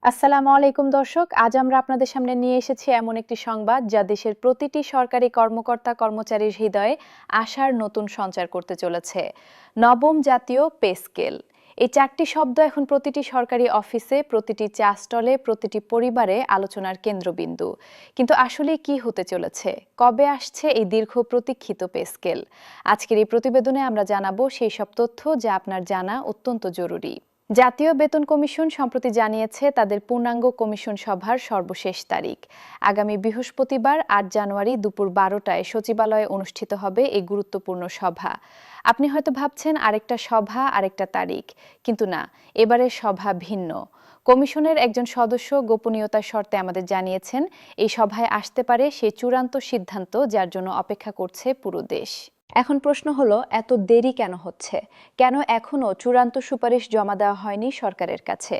আসসালামু আলাইকুম দর্শক, আজ আমরা আপনাদের সামনে নিয়ে এসেছি এমন একটি সংবাদ যা দেশের প্রতিটি সরকারি কর্মকর্তা কর্মচারীর হৃদয়ে আশার নতুন সঞ্চার করতে চলেছে। নবম জাতীয় পে স্কেল। এই চারটি শব্দ এখন প্রতিটি সরকারি অফিসে, প্রতিটি চা স্টলে, প্রতিটি পরিবারে আলোচনার কেন্দ্রবিন্দু। কিন্তু আসলে কি হতে চলেছে, কবে আসছে এই দীর্ঘ প্রতীক্ষিত পে স্কেল? আজকের এই প্রতিবেদনে আমরা জানাবো সেই সব তথ্য যা আপনার জানা অত্যন্ত জরুরি। জাতীয় বেতন কমিশন সম্প্রতি জানিয়েছে তাদের পূর্ণাঙ্গ কমিশন সভার সর্বশেষ তারিখ আগামী বৃহস্পতিবার ৮ জানুয়ারি দুপুর ১২টায় সচিবালয়ে অনুষ্ঠিত হবে এই গুরুত্বপূর্ণ সভা। আপনি হয়তো ভাবছেন আরেকটা সভা, আরেকটা তারিখ, কিন্তু না, এবারের সভা ভিন্ন। কমিশনের একজন সদস্য গোপনীয়তার শর্তে আমাদের জানিয়েছেন এই সভায় আসতে পারে সেই চূড়ান্ত সিদ্ধান্ত যার জন্য অপেক্ষা করছে পুরো দেশ। এখন প্রশ্ন হলো, এত দেরি কেন হচ্ছে? কেন এখনো চূড়ান্ত সুপারিশ জমা দেওয়া হয়নি সরকারের কাছে?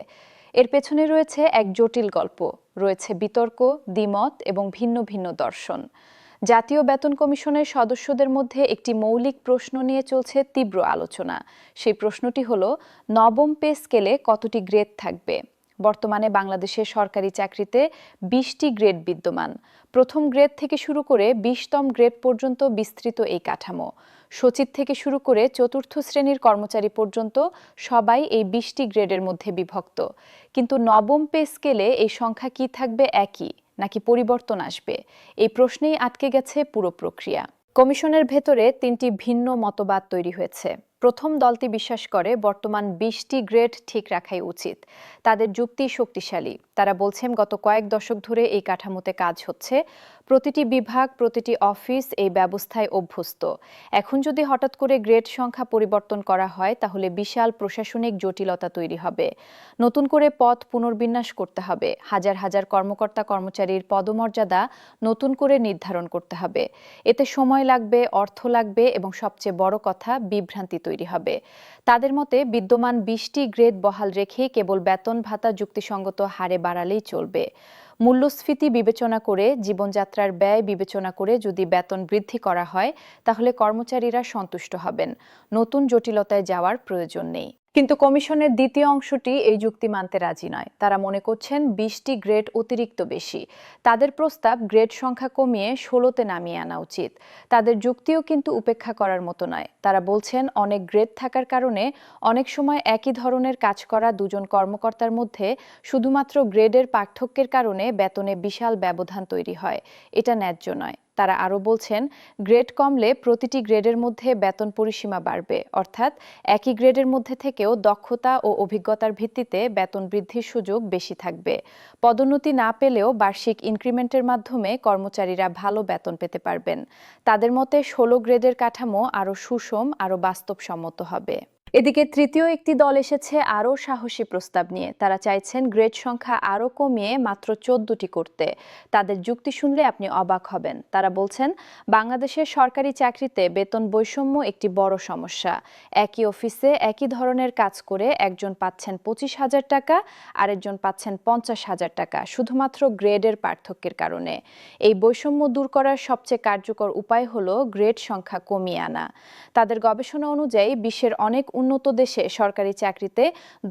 এর পেছনে রয়েছে এক জটিল গল্প, রয়েছে বিতর্ক, দ্বিমত এবং ভিন্ন ভিন্ন দর্শন। জাতীয় বেতন কমিশনের সদস্যদের মধ্যে একটি মৌলিক প্রশ্ন নিয়ে চলছে তীব্র আলোচনা। সেই প্রশ্নটি হলো, নবম পে স্কেলে কতটি গ্রেড থাকবে? বর্তমানে বাংলাদেশের সরকারি চাকরিতে ২০টি গ্রেড বিদ্যমান। প্রথম গ্রেড থেকে শুরু করে ২০তম গ্রেড পর্যন্ত বিস্তৃত এই কাঠামো। সচিব থেকে শুরু করে চতুর্থ শ্রেণীর কর্মচারী পর্যন্ত সবাই এই ২০টি গ্রেডের মধ্যে বিভক্ত। কিন্তু নবম পে স্কেলে এই সংখ্যা কি থাকবে একই, নাকি পরিবর্তন আসবে? এই প্রশ্নেই আটকে গেছে পুরো প্রক্রিয়া। কমিশনের ভেতরে ৩টি ভিন্ন মতবাদ তৈরি হয়েছে। প্রথম দলটি বিশ্বাস করে বর্তমান ২০টি গ্রেড ঠিক রাখাই উচিত। তাদের যুক্তি শক্তিশালী। তারা বলছেন গত কয়েক দশক ধরে এই কাঠামোতে কাজ হচ্ছে, প্রতিটি বিভাগ, প্রতিটি অফিস এই ব্যবস্থায় অভ্যস্ত। এখন যদি হঠাৎ করে গ্রেড সংখ্যা পরিবর্তন করা হয় তাহলে বিশাল প্রশাসনিক জটিলতা তৈরি হবে। নতুন করে পদ পুনর্বিন্যাস করতে হবে, হাজার হাজার কর্মকর্তা কর্মচারীর পদমর্যাদা নতুন করে নির্ধারণ করতে হবে। এতে সময় লাগবে, অর্থ লাগবে এবং সবচেয়ে বড় কথা, বিভ্রান্তি তৈরি হবে। তাদের মতে বিদ্যমান ২০টি গ্রেড বহাল রেখে কেবল বেতন ভাতা যুক্তিসঙ্গত হারে বাড়ালেই চলবে। মূল্যস্ফীতি বিবেচনা করে, জীবনযাত্রার ব্যয় বিবেচনা করে যদি বেতন বৃদ্ধি করা হয় তাহলে কর্মচারীরা সন্তুষ্ট হবেন। নতুন জটিলতায় যাওয়ার প্রয়োজন নেই। কিন্তু কমিশনের দ্বিতীয় অংশটি এই যুক্তি মানতে রাজি নয়। তারা মনে করছেন ২০টি গ্রেড অতিরিক্ত বেশি। তাদের প্রস্তাব গ্রেড সংখ্যা কমিয়ে ১৬তে নামিয়ে আনা উচিত। তাদের যুক্তিও কিন্তু উপেক্ষা করার মতো নয়। তারা বলছেন অনেক গ্রেড থাকার কারণে অনেক সময় একই ধরনের কাজ করা দুজন কর্মকর্তার মধ্যে শুধুমাত্র গ্রেডের পার্থক্যের কারণে বেতনে বিশাল ব্যবধান তৈরি হয়। এটা ন্যায্য নয়। তারা আরও বলছেন গ্রেড কমলে প্রতিটি গ্রেডের মধ্যে বেতন পরিসীমা বাড়বে, অর্থাৎ একই গ্রেডের মধ্যে থেকেও দক্ষতা ও অভিজ্ঞতার ভিত্তিতে বেতন বৃদ্ধির সুযোগ বেশি থাকবে। পদোন্নতি না পেলেও বার্ষিক ইনক্রিমেন্টের মাধ্যমে কর্মচারীরা ভালো বেতন পেতে পারবেন। তাদের মতে ১৬ গ্রেডের কাঠামো আরও সুষম, আরও বাস্তবসম্মত হবে। এদিকে তৃতীয় একটি দল এসেছে আরও সাহসী প্রস্তাব নিয়ে। তারা চাইছেন গ্রেড সংখ্যা আরও কমিয়ে মাত্র ১৪টি করতে। তাদের যুক্তি শুনলে আপনি অবাক হবেন। তারা বলছেন বাংলাদেশের সরকারি চাকরিতে বেতন বৈষম্য একটি বড় সমস্যা। একই অফিসে একই ধরনের কাজ করে একজন পাচ্ছেন ২৫,০০০ টাকা, আরেকজন পাচ্ছেন ৫০,০০০ টাকা, শুধুমাত্র গ্রেডের পার্থক্যের কারণে। এই বৈষম্য দূর করার সবচেয়ে কার্যকর উপায় হলো গ্রেড সংখ্যা কমিয়ে আনা। তাদের গবেষণা অনুযায়ী বিশ্বের অনেক উন্নত দেশে সরকারি চাকরিতে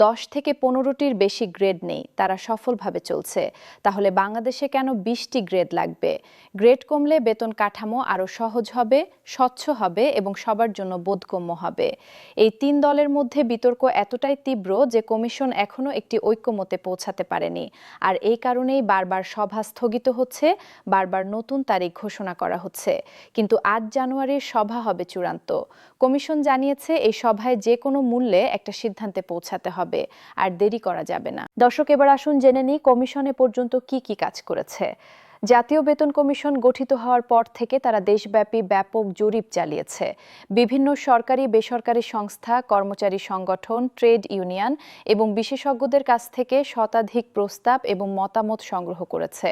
১০ থেকে ১৫টির বেশি গ্রেড নেই, তারা সফলভাবে চলছে। তাহলে বাংলাদেশে কেন ২০টি গ্রেড লাগবে? গ্রেড কমলে বেতন কাঠামো আরও সহজ হবে, স্বচ্ছ হবে এবং সবার জন্য বোধগম্য হবে। এই তিন দলের মধ্যে বিতর্ক এতটাই তীব্র যে কমিশন এখনো একটি ঐক্যমতে পৌঁছাতে পারেনি। আর এই কারণেই বারবার সভা স্থগিত হচ্ছে, বারবার নতুন তারিখ ঘোষণা করা হচ্ছে। কিন্তু ৮ জানুয়ারির সভা হবে চূড়ান্ত। কমিশন জানিয়েছে এই সভায় যে কোনো মূল্যে একটা সিদ্ধান্তে পৌঁছাতে হবে, আর দেরি করা যাবে না। দর্শক, এবার আসুন জেনে নিই কমিশনে পর্যন্ত কি কি কাজ করেছে। জাতীয় বেতন কমিশন গঠিত হওয়ার পর থেকে তারা দেশব্যাপী ব্যাপক জরিপ চালিয়েছে। বিভিন্ন সরকারি বেসরকারি সংস্থা, কর্মচারী সংগঠন, ট্রেড ইউনিয়ন এবং বিশেষজ্ঞদের কাছ থেকে শতাধিক প্রস্তাব এবং মতামত সংগ্রহ করেছে।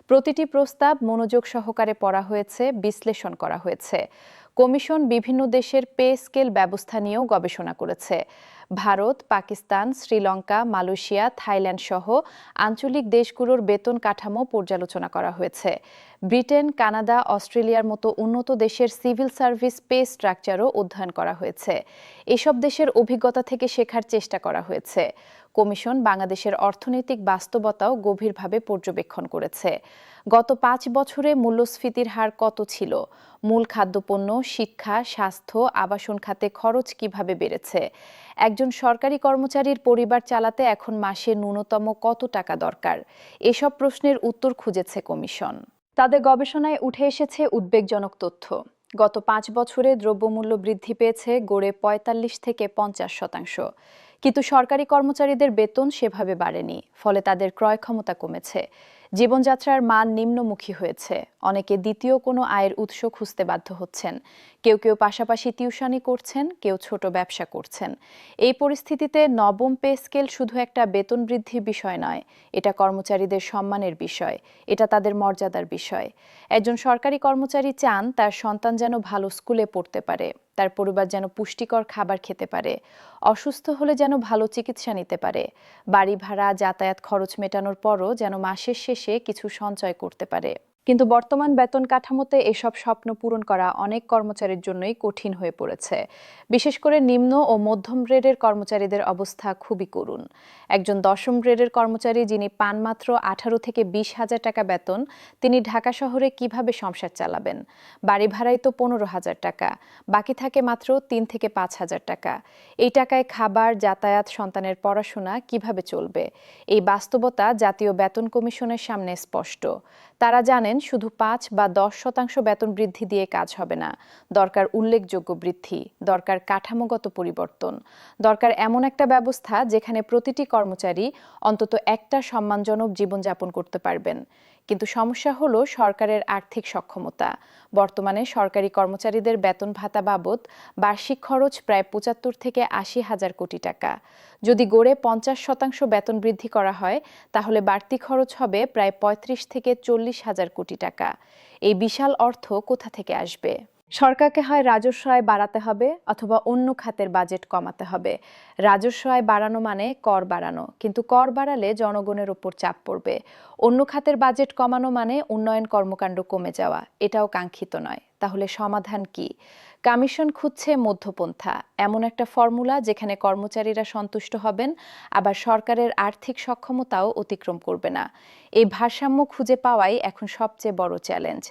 প্রতিটি প্রস্তাব মনোযোগ সহকারে পড়া হয়েছে, বিশ্লেষণ করা হয়েছে। কমিশন বিভিন্ন দেশের পে স্কেল ব্যবস্থা নিয়েও গবেষণা করেছে। ভারত, পাকিস্তান, শ্রীলঙ্কা, মালয়েশিয়া, থাইল্যান্ড সহ আঞ্চলিক দেশগুলোর বেতন কাঠামো পর্যালোচনা করা হয়েছে। ব্রিটেন, কানাডা, অস্ট্রেলিয়ার মতো উন্নত দেশের সিভিল সার্ভিস পে স্ট্রাকচারও অধ্যয়ন করা হয়েছে। এসব দেশের অভিজ্ঞতা থেকে শেখার চেষ্টা করা হয়েছে। কমিশন বাংলাদেশের অর্থনৈতিক বাস্তবতাও গভীরভাবে পর্যবেক্ষণ করেছে। গত 5 বছরে মূল্যস্ফীতির হার কত ছিল, মূল খাদ্যপণ্য, শিক্ষা, স্বাস্থ্য, আবাসন খাতে খরচ কিভাবে বেড়েছে, একজন সরকারি কর্মচারীর পরিবার চালাতে এখন মাসে ন্যূনতম কত টাকা দরকার, এসব প্রশ্নের উত্তর খুঁজেছে কমিশন। তাদের গবেষণায় উঠে এসেছে উদ্বেগজনক তথ্য। গত 5 বছরে দ্রব্যমূল্য বৃদ্ধি পেয়েছে গড়ে 45 থেকে 50%, কিন্তু সরকারি কর্মচারীদের বেতন সেভাবে বাড়েনি, ফলে তাদের ক্রয় ক্ষমতা কমেছে। জীবনযাত্রার মান নিম্নমুখী হয়েছে, অনেকে দ্বিতীয় কোনো আয়ের উৎস খুঁজতে বাধ্য হচ্ছেন, কেউ কেউ পাশাপাশি টিউশনি করছেন, কেউ ছোট ব্যবসা করছেন। এই পরিস্থিতিতে নবম পে স্কেল শুধু একটা বেতন বৃদ্ধির বিষয় নয়, এটা কর্মচারীদের সম্মানের বিষয়, এটা তাদের মর্যাদার বিষয়। একজন সরকারি কর্মচারী চান তার সন্তান যেন ভালো স্কুলে পড়তে পারে, তার পরিবার যেন পুষ্টিকর খাবার খেতে পারে, অসুস্থ হলে যেন ভালো চিকিৎসা নিতে পারে, বাড়ি ভাড়া, যাতায়াত খরচ মেটানোর পরও যেন মাসের শেষে কিছু সঞ্চয় করতে পারে। কিন্তু বর্তমান বেতন কাঠামোতে এসব স্বপ্ন পূরণ করা অনেক কর্মচারীর জন্যই কঠিন হয়ে পড়েছে। বিশেষ করে নিম্ন ও মধ্যম গ্রেডের কর্মচারীদের অবস্থা খুবই করুণ। একজন দশম গ্রেডের কর্মচারী যিনি পান মাত্র 18 থেকে 20 হাজার টাকা বেতন, তিনি ঢাকা শহরে কিভাবে সংসার চালাবেন? বাড়ি ভাড়াই তো 15,000 টাকা, বাকি থাকে মাত্র 3 থেকে 5 হাজার টাকা। এই টাকায় খাবার, যাতায়াত, সন্তানের পড়াশোনা কিভাবে চলবে? এই বাস্তবতা জাতীয় বেতন কমিশনের সামনে স্পষ্ট। তারা জানেন শুধু 5 বা 10% বেতন বৃদ্ধি দিয়ে কাজ হবে না, দরকার উল্লেখযোগ্য বৃদ্ধি, দরকার কাঠামোগত পরিবর্তন, দরকার এমন একটা ব্যবস্থা যেখানে প্রতিটি কর্মচারী অন্তত একটা সম্মানজনক জীবনযাপন করতে পারবেন। কিন্তু সমস্যা হলো সরকারের আর্থিক সক্ষমতা। বর্তমানে সরকারি কর্মচারীদের বেতন ভাতা বাবদ বার্ষিক খরচ প্রায় 75 থেকে 80 হাজার কোটি টাকা। যদি গড়ে 50% বেতন বৃদ্ধি করা হয়, তাহলে বাড়তি খরচ হবে প্রায় 35 থেকে 40 হাজার কোটি টাকা। এই বিশাল অর্থ কোথা থেকে আসবে? সরকারকে হয় রাজস্ব আয় বাড়াতে হবে অথবা অন্য খাতের বাজেট কমাতে হবে। রাজস্ব আয় বাড়ানো মানে কর বাড়ানো, কিন্তু কর বাড়ালে জনগণের উপর চাপ পড়বে। অন্য খাতের বাজেট কমানো মানে উন্নয়ন কর্মকাণ্ড কমে যাওয়া, এটাও কাঙ্ক্ষিত নয়। তাহলে সমাধান কি? কমিশন খুঁজছে মধ্যপন্থা, এমন একটা ফর্মুলা যেখানে কর্মচারীরা সন্তুষ্ট হবেন, আবার সরকারের আর্থিক সক্ষমতাও অতিক্রম করবে না। এই ভারসাম্য খুঁজে পাওয়াই এখন সবচেয়ে বড় চ্যালেঞ্জ।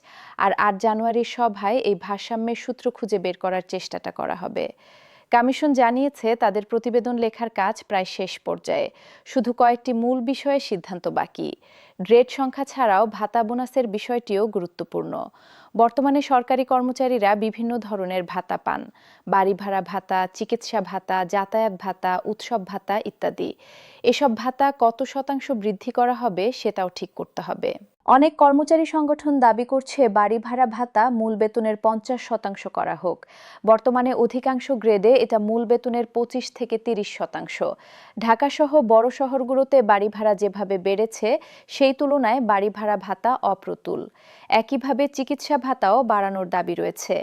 আর 8 জানুয়ারির সভায় এই ভারসাম্যের সূত্র খুঁজে বের করার চেষ্টাটা করা হবে। কমিশন জানিয়েছে তাদের প্রতিবেদন লেখার কাজ প্রায় শেষ পর্যায়ে, শুধু কয়েকটি মূল বিষয়ে সিদ্ধান্ত বাকি। গ্রেড সংখ্যা ছাড়াও ভাতা বোনাসের বিষয়টিও গুরুত্বপূর্ণ। বর্তমানে সরকারি কর্মচারীরা বিভিন্ন ধরনের ভাতা পান, বাড়ি ভাড়া ভাতা, চিকিৎসা ভাতা, যাতায়াত ভাতা, উৎসব ভাতা ইত্যাদি। এসব ভাতা কত শতাংশ বৃদ্ধি করা হবে সেটাও ঠিক করতে হবে। অনেক কর্মচারী সংগঠন দাবি করছে বাড়ি ভাড়া ভাতা মূল বেতনের 50% করা হোক। বর্তমানে অধিকাংশ গ্রেডে এটা মূল বেতনের 25 থেকে 30%। ঢাকা সহ বড় শহরগুলোতে বাড়ি ভাড়া যেভাবে বেড়েছে সেই তুলনায় বাড়ি ভাড়া ভাতা অপ্রতুল। একইভাবে চিকিৎসা ভাতাও বাড়ানোর দাবি রয়েছে।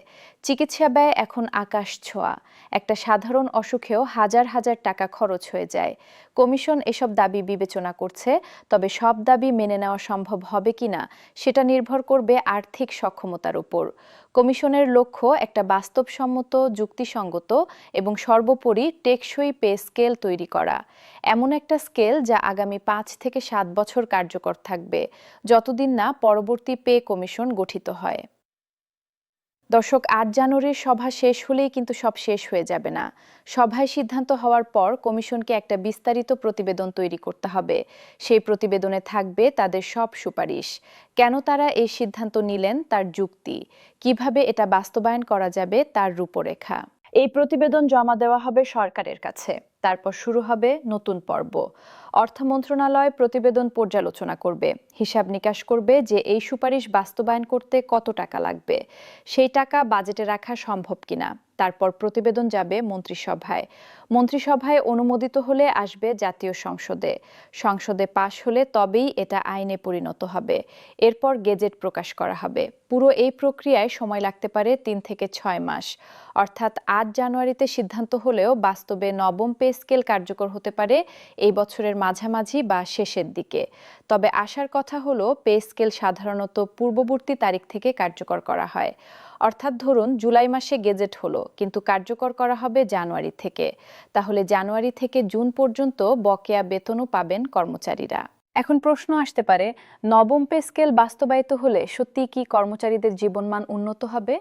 চিকিৎসা ব্যয় এখন আকাশ ছোঁয়া, একটা সাধারণ অসুখেও হাজার হাজার টাকা খরচ হয়ে যায়। কমিশন এসব দাবি বিবেচনা করছে, তবে সব দাবি মেনে নেওয়া সম্ভব হবে কিনা সেটা নির্ভর করবে আর্থিক সক্ষমতার উপর। কমিশনের লক্ষ্য একটা বাস্তবসম্মত, যুক্তিসঙ্গত এবং সর্বোপরি টেকসই পে স্কেল তৈরি করা। এমন একটা স্কেল যা আগামী 5 থেকে 7 বছর কার্যকর থাকবে, যতদিন না পরবর্তী পে কমিশন গঠিত হয়। দর্শক, 8 জানুয়ারির সভা শেষ হলেই কিন্তু সব শেষ হয়ে যাবে না। সভায় সিদ্ধান্ত হওয়ার পর কমিশনকে একটা বিস্তারিত প্রতিবেদন তৈরি করতে হবে। সেই প্রতিবেদনে থাকবে তাদের সব সুপারিশ, কেন তারা এই সিদ্ধান্ত নিলেন তার যুক্তি, কিভাবে এটা বাস্তবায়ন করা যাবে তার রূপরেখা। এই প্রতিবেদন জমা দেওয়া হবে সরকারের কাছে, তারপর শুরু হবে নতুন পর্ব। অর্থ মন্ত্রণালয় প্রতিবেদন পর্যালোচনা করবে, হিসাব নিকাশ করবে যে এই সুপারিশ বাস্তবায়ন করতে কত টাকা লাগবে, সেই টাকা বাজেটে রাখা সম্ভব কিনা। তারপর প্রতিবেদন যাবে মন্ত্রিসভায়, মন্ত্রিসভায় অনুমোদিত হলে আসবে জাতীয় সংসদে, সংসদে পাশ হলে তবেই এটা আইনে পরিণত হবে। এরপর গেজেট প্রকাশ করা হবে। পুরো এই প্রক্রিয়ায় সময় লাগতে পারে 3 থেকে 6 মাস। অর্থাৎ 8 জানুয়ারিতে সিদ্ধান্ত হলেও বাস্তবে নবম পে স্কেল কার্যকর হতে পারে এই বছরের মাঝামাঝি বা শেষের দিকে। তবে আশার কথা হলো পে স্কেল সাধারণত পূর্ববর্তী তারিখ থেকে কার্যকর করা হয়, অর্থাৎ ধরুন জুলাই মাসে গেজেট হলো, কিন্তু কার্যকর করা হবে জানুয়ারি থেকে। তাহলে জানুয়ারি থেকে জুন পর্যন্ত বকেয়া বেতনও পাবেন কর্মচারীরা। এখন প্রশ্ন আসতে পারে, নবম পে স্কেল বাস্তবায়িত হলে সত্যিই কি কর্মচারীদের জীবনমান উন্নত হবে?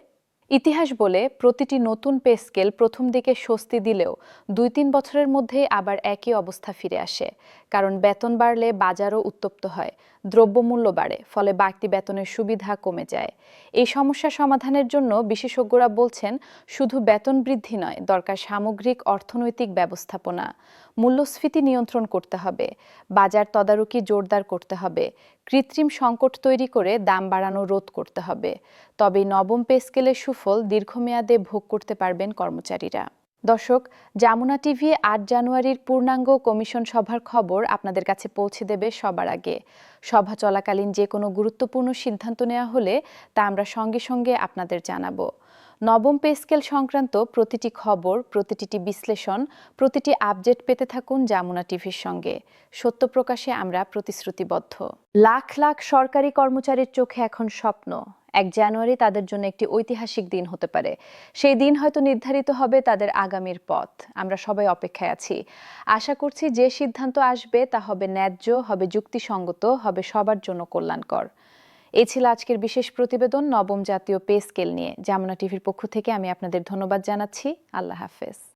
ইতিহাস বলে প্রতিটি নতুন পে স্কেল প্রথম দিকে স্বস্তি দিলেও ২-৩ বছরের মধ্যেই আবার একই অবস্থা ফিরে আসে। কারণ বেতন বাড়লে বাজারও উত্তপ্ত হয়, দ্রব্যমূল্য বাড়ে, ফলে বাড়তি বেতনের সুবিধা কমে যায়। এই সমস্যা সমাধানের জন্য বিশেষজ্ঞরা বলছেন, শুধু বেতন বৃদ্ধি নয়, দরকার সামগ্রিক অর্থনৈতিক ব্যবস্থাপনা। মূল্যস্ফীতি নিয়ন্ত্রণ করতে হবে, বাজার তদারকি জোরদার করতে হবে, কৃত্রিম সংকট তৈরি করে দাম বাড়ানো রোধ করতে হবে। তবে নবম পে স্কেলের সুফল দীর্ঘমেয়াদে ভোগ করতে পারবেন কর্মচারীরা। দর্শক, যমুনা টিভি ৮ জানুয়ারির পূর্ণাঙ্গ কমিশন সভার খবর আপনাদের কাছে পৌঁছে দেবে সবার আগে। সভা চলাকালীন যে কোনো গুরুত্বপূর্ণ সিদ্ধান্ত নেওয়া হলে তা আমরা সঙ্গে সঙ্গে আপনাদের জানাবো। নবম পে স্কেল সংক্রান্ত প্রতিটি খবর, প্রতিটি বিশ্লেষণ, প্রতিটি আপডেট পেতে থাকুন যমুনা টিভির সঙ্গে। সত্য প্রকাশে আমরা প্রতিশ্রুতিবদ্ধ। লাখ লাখ সরকারি কর্মচারীর চোখে এখন স্বপ্ন। ১ জানুয়ারি তাদের জন্য একটি ঐতিহাসিক দিন হতে পারে। সেই দিন হয়তো নির্ধারিত হবে তাদের আগামীর পথ। আমরা সবাই অপেক্ষায় আছি। আশা করছি যে সিদ্ধান্ত আসবে তা হবে ন্যায্য, হবে যুক্তিসঙ্গত, হবে সবার জন্য কল্যাণকর। এই ছিল আজকের বিশেষ প্রতিবেদন নবম জাতীয় পে স্কেল নিয়ে। যমুনা টিভির পক্ষ থেকে আমি আপনাদের ধন্যবাদ জানাচ্ছি। আল্লাহ হাফেজ।